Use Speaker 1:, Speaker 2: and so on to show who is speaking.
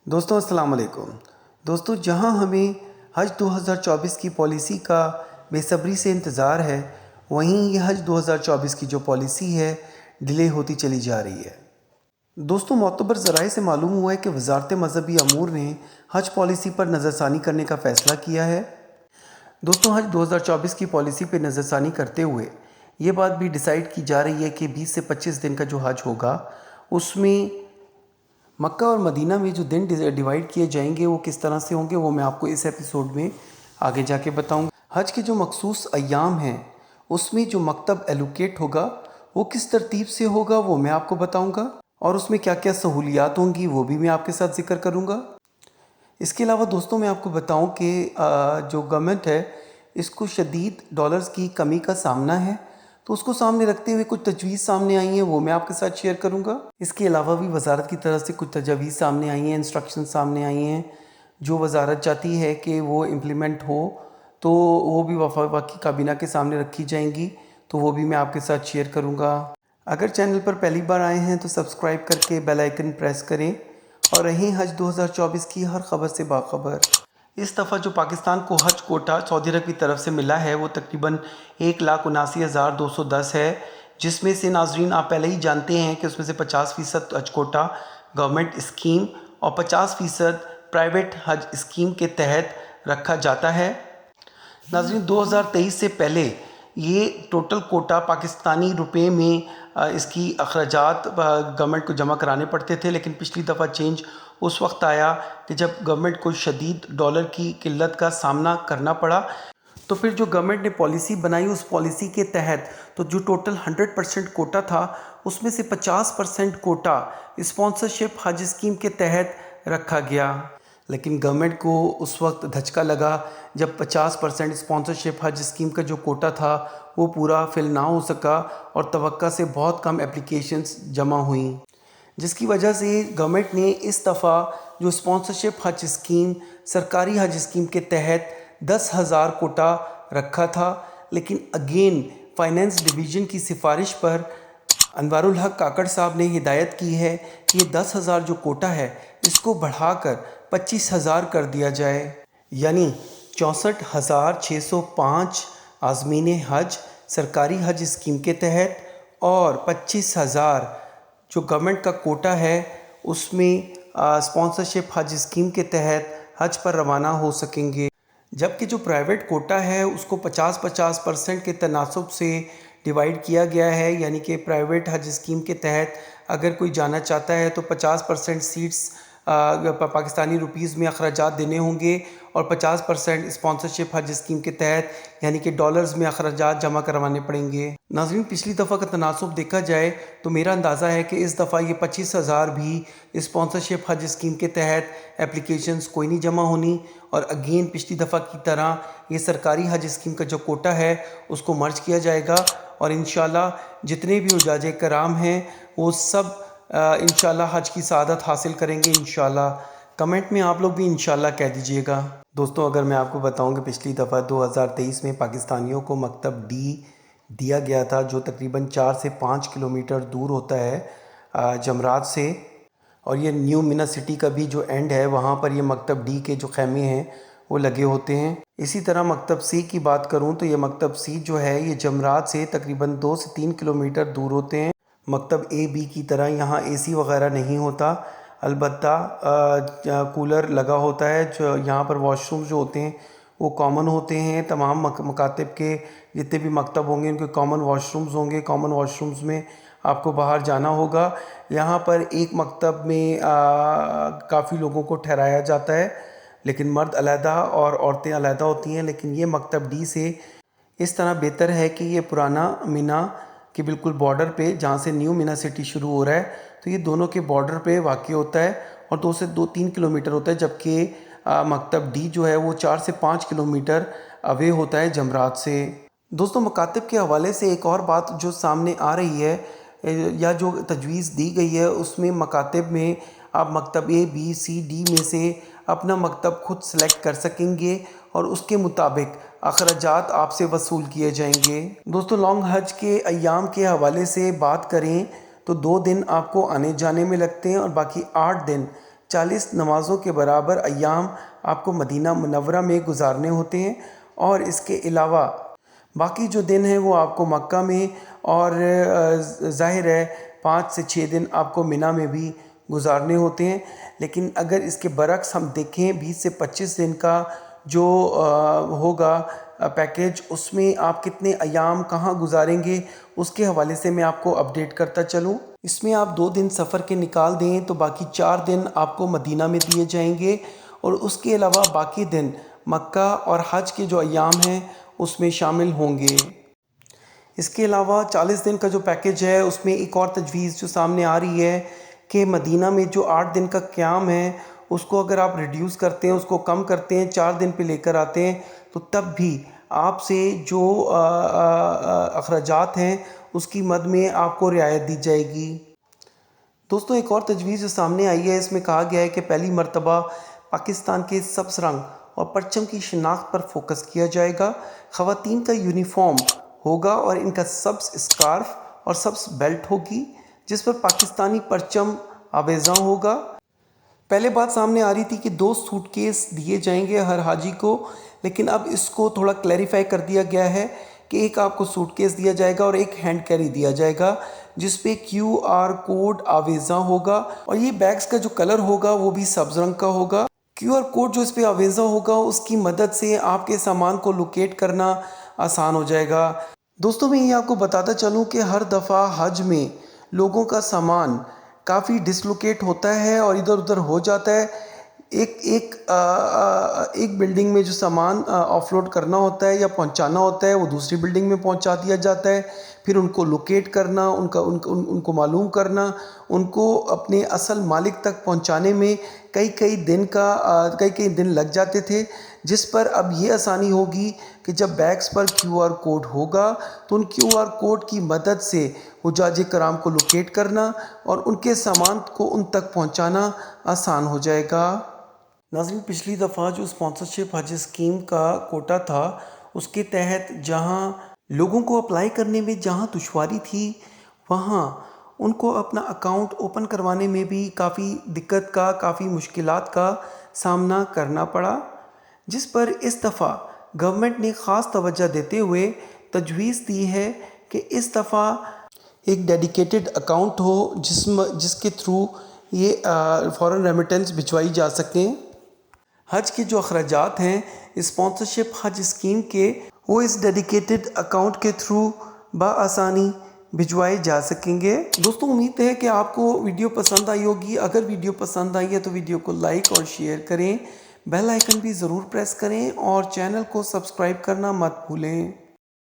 Speaker 1: दोस्तों अस्सलाम वालेकुम। दोस्तों जहां हमें हज 2024 की पॉलिसी का बेसब्री से इंतज़ार है, वहीं ये हज 2024 की जो पॉलिसी है डिले होती चली जा रही है। दोस्तों मोतबर ज़राए से मालूम हुआ है कि वज़ारत मज़हबी अमूर ने हज पॉलिसी पर नज़रसानी करने का फ़ैसला किया है। दोस्तों हज 2024 की पॉलिसी पर नज़रसानी करते हुए ये बात भी डिसाइड की जा रही है कि 20 से 25 दिन का जो हज होगा उसमें मक्का और मदीना में जो दिन डिवाइड किए जाएंगे वो किस तरह से होंगे, वो मैं आपको इस एपिसोड में आगे जाके बताऊंगा। हज के जो मखसूस अय्याम हैं उसमें जो मकतब एलोकेट होगा वो किस तरतीब से होगा वो मैं आपको बताऊंगा, और उसमें क्या क्या सहूलियात होंगी वो भी मैं आपके साथ जिक्र करूंगा। इसके अलावा दोस्तों मैं आपको बताऊं कि जो गवर्नमेंट है इसको शदीद डॉलर्स की कमी का सामना है, तो उसको सामने रखते हुए कुछ तजवीज़ सामने आई हैं वो मैं आपके साथ शेयर करूंगा। इसके अलावा भी वजारत की तरफ से कुछ तजवीज़ सामने आई हैं, इंस्ट्रक्शन सामने आई हैं जो वजारत चाहती है कि वो इम्प्लीमेंट हो, तो वो भी वफाकी काबीना के सामने रखी जाएंगी, तो वो भी मैं आपके साथ शेयर करूँगा। अगर चैनल पर पहली बार आए हैं तो सब्सक्राइब करके बेल आइकन प्रेस करें और रहें हज 2024 की हर खबर से बाखबर। इस दफ़ा जो पाकिस्तान को हज कोटा सऊदी अरब की तरफ से मिला है वो तकरीबन 1,79,210 है, जिसमें से नाजरीन आप पहले ही जानते हैं कि उसमें से 50% हज कोटा गवर्नमेंट स्कीम और 50% प्राइवेट हज स्कीम के तहत रखा जाता है। नाजरीन 2023 से पहले ये टोटल कोटा पाकिस्तानी रुपए में इसकी अखराजात गवर्नमेंट को जमा कराने पड़ते थे, लेकिन पिछली दफ़ा चेंज उस वक्त आया कि जब गवर्नमेंट को शदीद डॉलर की किल्लत का सामना करना पड़ा, तो फिर जो गवर्नमेंट ने पॉलिसी बनाई उस पॉलिसी के तहत तो जो टोटल 100% कोटा था उसमें से 50% कोटा स्पॉन्सरशिप हज स्कीम के तहत रखा गया। लेकिन गवर्नमेंट को उस वक्त धचका लगा जब 50% स्पॉन्सरशिप हज स्कीम का जो कोटा था वो पूरा फिल ना हो सका और तवक्का से बहुत कम एप्लीकेशंस जमा हुई, जिसकी वजह से गवर्नमेंट ने इस दफ़ा जो स्पॉन्सरशिप हज स्कीम सरकारी हज स्कीम के तहत 10,000 कोटा रखा था। लेकिन अगेन फाइनेंस डिवीज़न की सिफारिश पर अनवारुल हक काकड़ साहब ने हिदायत की है कि ये 10,000 जो कोटा है इसको बढ़ाकर 25,000 कर दिया जाए, यानी 64,605 आज़मीन हज सरकारी हज स्कीम के तहत और 25,000 जो गवर्नमेंट का कोटा है उसमें स्पॉन्सरशिप हज स्कीम के तहत हज पर रवाना हो सकेंगे। जबकि जो प्राइवेट कोटा है उसको 50-50% के तनासब से डिवाइड किया गया है, यानी कि प्राइवेट हज स्कीम के तहत अगर कोई जाना चाहता है तो 50% सीट्स पाकिस्तानी रुपीज़ में अखराजात देने होंगे और 50% स्पॉन्सरशिप हज स्कीम के तहत यानी कि डॉलर्स में अखराजात जमा करवाने पड़ेंगे। नाज़रीन पिछली दफ़ा का तनासब देखा जाए तो मेरा अंदाज़ा है कि इस दफ़ा ये 25,000 भी स्पॉन्सरशिप हज स्कीम के तहत एप्लीकेशंस कोई नहीं जमा होनी, और अगेन पिछली दफ़ा की तरह ये सरकारी हज स्कीम का जो कोटा है उसको मर्ज किया जाएगा और इंशाल्लाह जितने भी हुज्जाज कराम हैं वो सब इंशाल्लाह हज की सआदत हासिल करेंगे इंशाल्लाह। कमेंट में आप लोग भी इंशाल्लाह कह दीजिएगा। दोस्तों अगर मैं आपको बताऊं कि पिछली दफ़ा 2023 में पाकिस्तानियों को मकतब डी दिया गया था जो तकरीबन 4 से 5 किलोमीटर दूर होता है जमरात से, और ये न्यू मिना सिटी का भी जो एंड है वहाँ पर ये मकतब डी के जो खैमे हैं वो लगे होते हैं। इसी तरह मकतब सी की बात करूँ तो ये मकतब सी जो है ये जमरात से तकरीबन 2 से 3 किलोमीटर दूर होते हैं। मकतब ए बी की तरह यहाँ एसी वगैरह नहीं होता, अलबत्ता कूलर लगा होता है। जो यहाँ पर वॉशरूम जो होते हैं वो कॉमन होते हैं, तमाम मकातब के जितने भी मकतब होंगे उनके कॉमन वॉशरूम्स होंगे। कॉमन वॉशरूम्स में आपको बाहर जाना होगा। यहाँ पर एक मकतब में काफ़ी लोगों को ठहराया जाता है, लेकिन मर्द अलहदा और औरतें अलहदा होती हैं। लेकिन ये मकतब डी से इस तरह बेहतर है कि ये पुराना मीना के बिल्कुल बॉर्डर पे जहाँ से न्यू मीना सिटी शुरू हो रहा है तो ये दोनों के बॉर्डर पे वाक़ई होता है और 2 से 3 किलोमीटर होता है, जबकि मकतब डी जो है वो 4 से 5 किलोमीटर अवे होता है जमरात से। दोस्तों मकातब के हवाले से एक और बात जो सामने आ रही है या जो तजवीज़ दी गई है उसमें मकातब में आप मकतब ए बी सी डी में से अपना मकतब खुद सेलेक्ट कर सकेंगे और उसके मुताबिक अखराजात आपसे वसूल किए जाएंगे। दोस्तों लॉन्ग हज के अय्याम के हवाले से बात करें तो 2 दिन आपको आने जाने में लगते हैं और बाकी 8 दिन 40 نمازوں کے برابر ایام آپ کو مدینہ منورہ میں گزارنے ہوتے ہیں، اور اس کے علاوہ باقی جو دن ہیں وہ آپ کو مکہ میں، اور ظاہر ہے 5 سے 6 دن آپ کو منی میں بھی گزارنے ہوتے ہیں۔ لیکن اگر اس کے برعکس ہم دیکھیں 20 سے 25 دن کا جو ہوگا پیکیج، اس میں آپ کتنے ایام کہاں گزاریں گے اس کے حوالے سے میں آپ کو اپڈیٹ کرتا چلوں۔ اس میں آپ 2 دن سفر کے نکال دیں تو باقی 4 دن آپ کو مدینہ میں دیے جائیں گے، اور اس کے علاوہ باقی دن مکہ اور حج کے جو ایام ہیں اس میں شامل ہوں گے۔ اس کے علاوہ 40 دن کا جو پیکیج ہے اس میں ایک اور تجویز جو سامنے آ رہی ہے کہ مدینہ میں جو 8 دن کا قیام ہے اس کو اگر آپ ریڈیوس کرتے ہیں، اس کو کم کرتے ہیں، 4 دن پہ لے کر آتے ہیں، تو تب بھی آپ سے جو اخراجات ہیں اس کی مد میں آپ کو رعایت دی جائے گی۔ دوستوں، ایک اور تجویز جو سامنے آئی ہے، اس میں کہا گیا ہے کہ پہلی مرتبہ پاکستان کے سبز رنگ اور پرچم کی شناخت پر فوکس کیا جائے گا۔ خواتین کا یونیفارم ہوگا اور ان کا سبز اسکارف اور سبز بیلٹ ہوگی جس پر پاکستانی پرچم آویزاں ہوگا۔ پہلے بات سامنے آ رہی تھی کہ 2 سوٹ کیس دیے جائیں گے ہر حاجی کو، لیکن اب اس کو تھوڑا کلیریفائی کر دیا گیا ہے کہ ایک آپ کو سوٹ کیس دیا جائے گا اور ایک ہینڈ کیری دیا جائے گا جس پہ QR کوڈ آویزاں ہوگا، اور یہ بیگز کا جو کلر ہوگا وہ بھی سبز رنگ کا ہوگا۔ QR کوڈ جو اس پہ آویزاں ہوگا اس کی مدد سے آپ کے سامان کو لوکیٹ کرنا آسان ہو جائے گا۔ دوستوں، میں یہ آپ کو بتاتا چلوں کہ ہر دفعہ حج میں لوگوں کا سامان کافی ڈسلوکیٹ ہوتا ہے اور ادھر ادھر ہو جاتا ہے۔ ایک بلڈنگ میں جو سامان آف لوڈ کرنا ہوتا ہے یا پہنچانا ہوتا ہے وہ دوسری بلڈنگ میں پہنچا دیا جاتا ہے، پھر ان کو لوکیٹ کرنا، ان کو معلوم کرنا، ان کو اپنے اصل مالک تک پہنچانے میں کئی دن لگ جاتے تھے، جس پر اب یہ آسانی ہوگی کہ جب بیگز پر QR کوڈ ہوگا تو ان QR کوڈ کی مدد سے حجاج کرام کو لوکیٹ کرنا اور ان کے سامان کو ان تک پہنچانا آسان ہو جائے گا۔ ناظرین، پچھلی دفعہ جو اسپانسرشپ حج اسکیم کا کوٹا تھا اس کے تحت جہاں لوگوں کو اپلائی کرنے میں جہاں دشواری تھی، وہاں ان کو اپنا اکاؤنٹ اوپن کروانے میں بھی کافی دقت کا، کافی مشکلات کا سامنا کرنا پڑا، جس پر اس دفعہ گورنمنٹ نے خاص توجہ دیتے ہوئے تجویز دی ہے کہ اس دفعہ ایک ڈیڈیکیٹڈ اکاؤنٹ ہو جس کے تھرو یہ فورن ریمیٹنس بھجوائی جا سکیں۔ حج کے جو اخراجات ہیں اسپانسرشپ حج اسکیم کے، وہ اس ڈیڈیکیٹڈ اکاؤنٹ کے تھرو بآسانی بھجوائے جا سکیں گے۔ دوستوں، امید ہے کہ آپ کو ویڈیو پسند آئی ہوگی۔ اگر ویڈیو پسند آئی ہے تو ویڈیو کو لائک اور شیئر کریں، بیل آئیکن بھی ضرور پریس کریں اور چینل کو سبسکرائب کرنا مت بھولیں۔